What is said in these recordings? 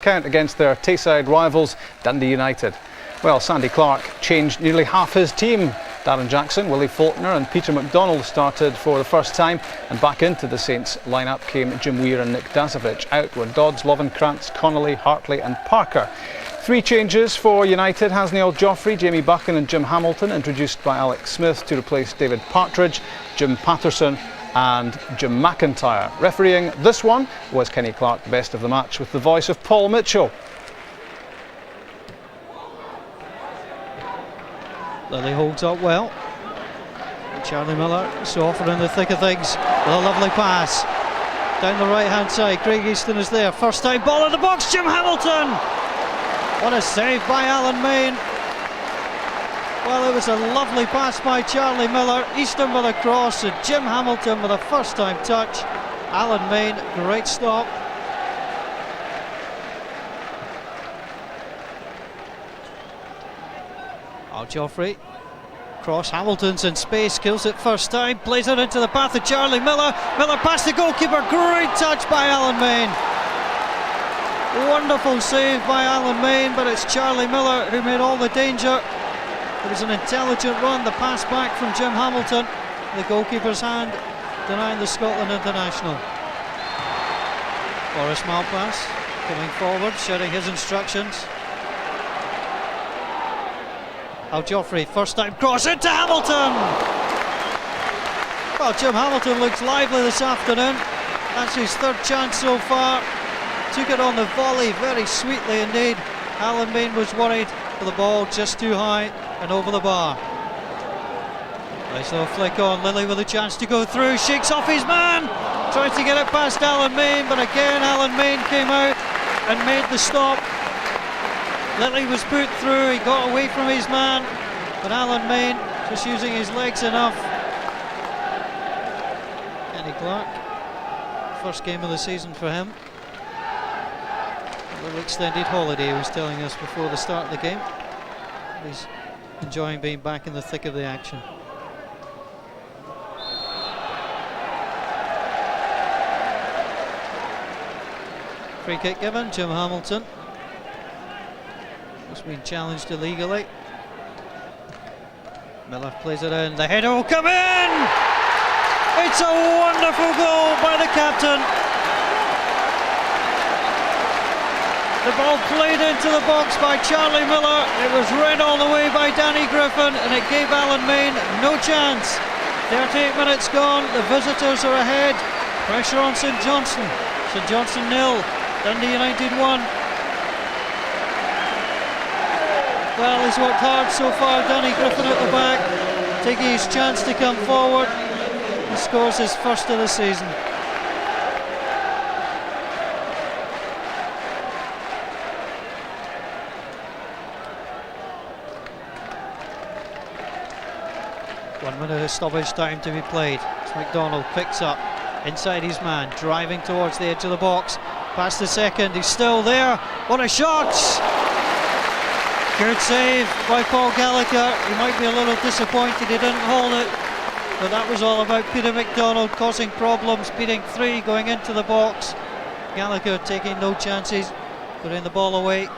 Count against their Tayside rivals Dundee United. Well, Sandy Clark changed nearly half his team. Darren Jackson, Willie Faulkner and Peter McDonald started for the first time, and back into the Saints lineup came Jim Weir and Nick Dazovic. Out were Dodds, Lovencrantz, Connolly, Hartley and Parker. Three changes for United: Hasnail Joffrey, Jamie Buchan and Jim Hamilton, introduced by Alex Smith to replace David Partridge, Jim Patterson and Jim McIntyre. Refereeing this one was Kenny Clark, best of the match, with the voice of Paul Mitchell. Lily holds up well. Charlie Miller so often in the thick of things with a lovely pass down the right hand side. Craig Easton is there, first time ball in the box. Jim Hamilton, what a save by Alan Main. Well, it was a lovely pass by Charlie Miller. Easton with a cross and Jim Hamilton with a first time touch. Alan Main, great stop. Joffrey, cross, Hamilton's in space, kills it first time, plays it into the path of Charlie Miller. Miller past the goalkeeper, great touch by Alan Main. Wonderful save by Alan Main, but it's Charlie Miller who made all the danger. It was an intelligent run, the pass back from Jim Hamilton, the goalkeeper's hand denying the Scotland international. Boris Malpass coming forward, shouting his instructions. Joffrey, first time cross into Hamilton. Well, Jim Hamilton looks lively this afternoon. That's his third chance so far. Took it on the volley very sweetly indeed. Alan Main was worried for the ball just too high and over the bar. Nice little flick on. Lilly with a chance to go through, shakes off his man, tries to get it past Alan Main, but again Alan Main came out and made the stop. Lilly was put through, he got away from his man, but Alan Main just using his legs enough. Kenny Clark, first game of the season for him. A little extended holiday, he was telling us before the start of the game. He's enjoying being back in the thick of the action. Free kick given, Jim Hamilton. It's been challenged illegally. Miller plays it in, the header will come in! It's a wonderful goal by the captain. The ball played into the box by Charlie Miller. It was read all the way by Danny Griffin and it gave Alan Main no chance. 38 minutes gone, the visitors are ahead. Pressure on St Johnstone. St Johnstone 0, Dundee United 1. Well, he's worked hard so far, Danny Griffin at the back, taking his chance to come forward. He scores his first of the season. One minute of stoppage time to be played. As McDonald picks up inside his man, driving towards the edge of the box. Past the second, he's still there. What a shot! Good save by Paul Gallagher. He might be a little disappointed he didn't hold it, but that was all about Peter McDonald causing problems, beating three going into the box. Gallagher taking no chances, putting the ball away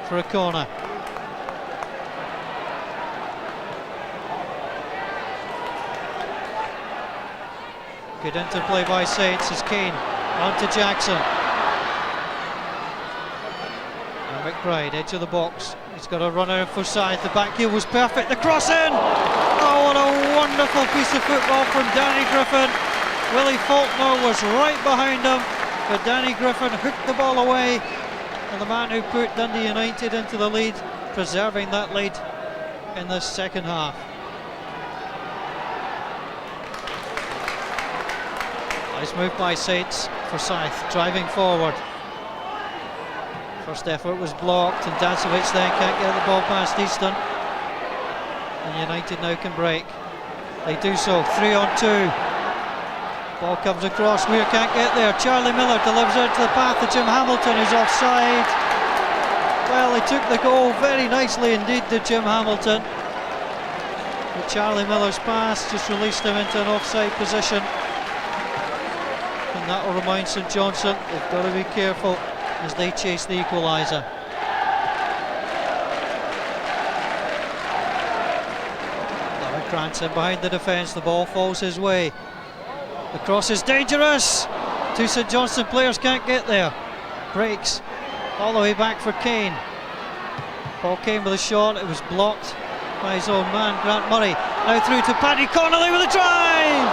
for a corner. Good interplay by Saints as Kane on to Jackson. And McBride, edge of the box. He's got a runner for side. The back heel was perfect. The cross in! Oh, what a wonderful piece of football from Danny Griffin. Willie Faulkner was right behind him, but Danny Griffin hooked the ball away. And the man who put Dundee United into the lead, preserving that lead in the second half. Nice move by Saints. Forsyth driving forward. First effort was blocked and Dazovic then can't get the ball past Easton. And United now can break. They do so, 3 on 2. Ball comes across, Weir can't get there. Charlie Miller delivers it to the path of Jim Hamilton, who's offside. Well, he took the goal very nicely indeed to Jim Hamilton. But Charlie Miller's pass just released him into an offside position. And that will remind St Johnstone they've got to be careful as they chase the equaliser. Cranston behind the defence, the ball falls his way. The cross is dangerous. Two St Johnstone players can't get there. Breaks all the way back for Kane. Paul Kane with a shot, it was blocked by his own man, Grant Murray. Now through to Paddy Connolly with a drive.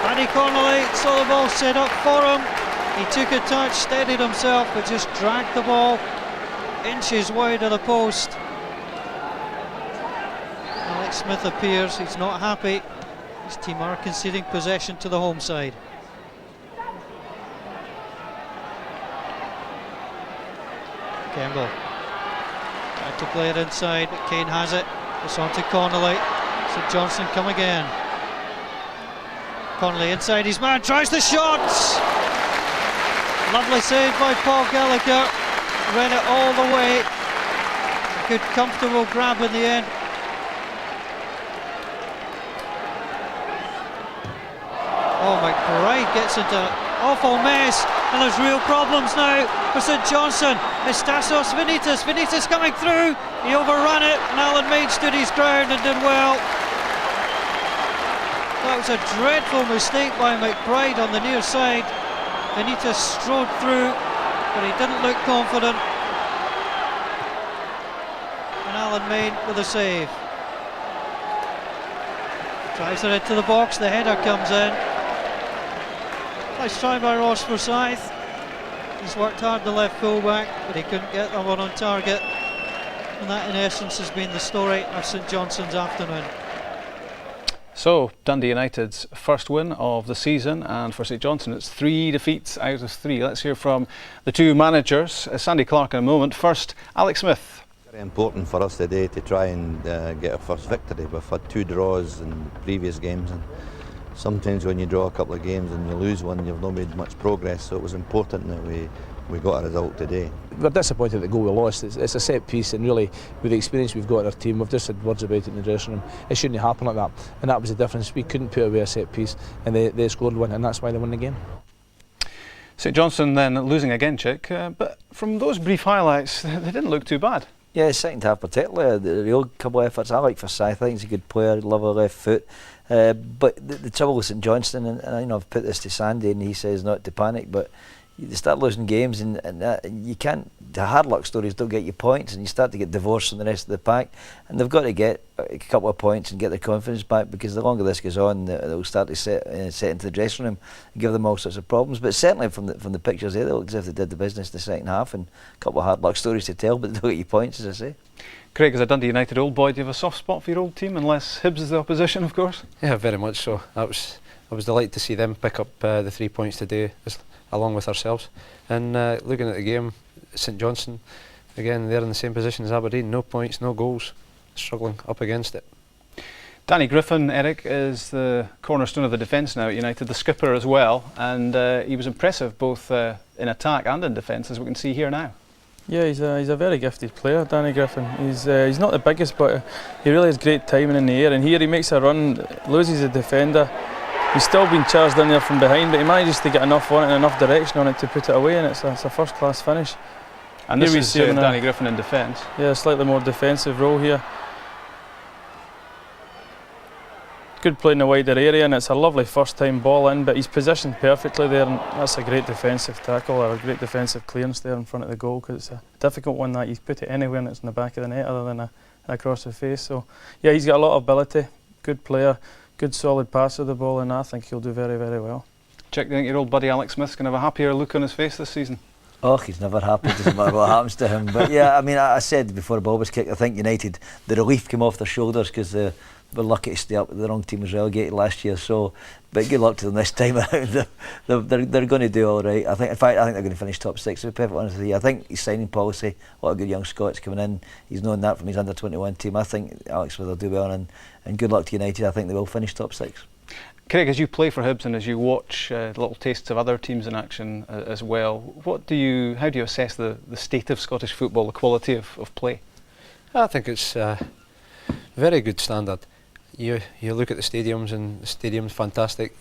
Paddy Connolly saw the ball set up for him. He took a touch, steadied himself, but just dragged the ball inches wide of the post. Smith appears, he's not happy. His team are conceding possession to the home side. Kemble tried to play it inside, but Kane has it. It's on to Connolly. St Johnstone come again. Connolly inside his man, tries the shot. Lovely save by Paul Gallagher. Ran it all the way. A good comfortable grab in the end. Oh, McBride gets into an awful mess, and there's real problems now for St Johnstone. It's Tassos Venitas. Venitas coming through. He overran it, and Alan Main stood his ground and did well. That was a dreadful mistake by McBride on the near side. Venitas strode through, but he didn't look confident. And Alan Main with a save. Drives it into the box, the header comes in. Nice try by Ross Forsyth. He's worked hard the left fullback, but he couldn't get that one on target. And that in essence has been the story of St Johnstone's afternoon. So, Dundee United's first win of the season, and for St Johnstone it's 3 defeats out of 3. Let's hear from the two managers, Sandy Clark in a moment. First, Alex Smith. Very important for us today to try and get our first victory. We've had 2 draws in previous games, and sometimes when you draw a couple of games and you lose one, you've not made much progress, so it was important that we got a result today. We're disappointed at the goal we lost. It's a set piece, and really with the experience we've got in our team, we've just had words about it in the dressing room. It shouldn't happen like that, and that was the difference. We couldn't put away a set piece, and they scored one, and that's why they won the game. St Johnstone then losing again, Chick, but from those brief highlights they didn't look too bad. Yeah, second half particularly, the real couple of efforts. I like Forsyth, I think he's a good player, love a left foot. But the trouble with St Johnstone, and I've put this to Sandy and he says not to panic, but you start losing games and you can't, the hard luck stories don't get you points, and you start to get divorced from the rest of the pack, and they've got to get a couple of points and get their confidence back, because the longer this goes on, they'll start to set into the dressing room and give them all sorts of problems. But certainly from the pictures there, they look as if they did the business the second half, and a couple of hard luck stories to tell, but they don't get you points, as I say. Craig, as a Dundee United old boy, do you have a soft spot for your old team, unless Hibs is the opposition, of course? Yeah, very much so. I was delighted to see them pick up the 3 points today, along with ourselves. And looking at the game, St Johnstone, again, they're in the same position as Aberdeen. No points, no goals, struggling up against it. Danny Griffin, Eric, is the cornerstone of the defence now at United, the skipper as well, and he was impressive both in attack and in defence, as we can see here now. Yeah, he's a very gifted player, Danny Griffin. He's not the biggest, but he really has great timing in the air, and here he makes a run, loses a defender. He's still been charged in there from behind, but he manages to get enough on it and enough direction on it to put it away, and it's a first-class finish. And this is Danny Griffin in defence. Yeah, a slightly more defensive role here. Good play in the wider area, and it's a lovely first-time ball in, but he's positioned perfectly there, and that's a great defensive tackle, or a great defensive clearance there in front of the goal, because it's a difficult one that you put it anywhere and it's in the back of the net other than across the face. So yeah, he's got a lot of ability, good player, good solid pass of the ball, and I think he'll do very, very well. Check, do you think your old buddy Alex Smith's going to have a happier look on his face this season? Oh, he's never happy, doesn't matter what happens to him. But yeah, I mean, I said before the ball was kicked, I think United, the relief came off their shoulders, because they were lucky to stay up. The wrong team was relegated last year, so, but good luck to them this time around. They're going to do all right. In fact, I think they're going to finish top 6, to be perfectly honest with you. I think his signing policy, a lot of good young Scots coming in, he's known that from his under-21 team. I think Alex Smith will do well, and good luck to United. I think they will finish top 6. Craig, as you play for Hibs and as you watch little tastes of other teams in action as well, how do you assess the state of Scottish football, the quality of play? I think it's very good standard. You look at the stadiums, and the stadium's fantastic.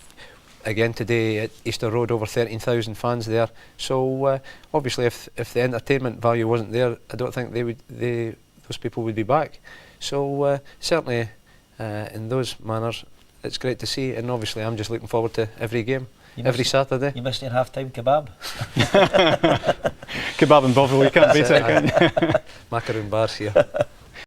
again today at Easter Road, over 13,000 fans there. So obviously, if the entertainment value wasn't there, I don't think those people would be back. So certainly, in those manners, it's great to see. And obviously, I'm just looking forward to every game, every Saturday. You missed your half-time kebab. Kebab and Bovril, you can't beat it, can you? Macaroon bars here.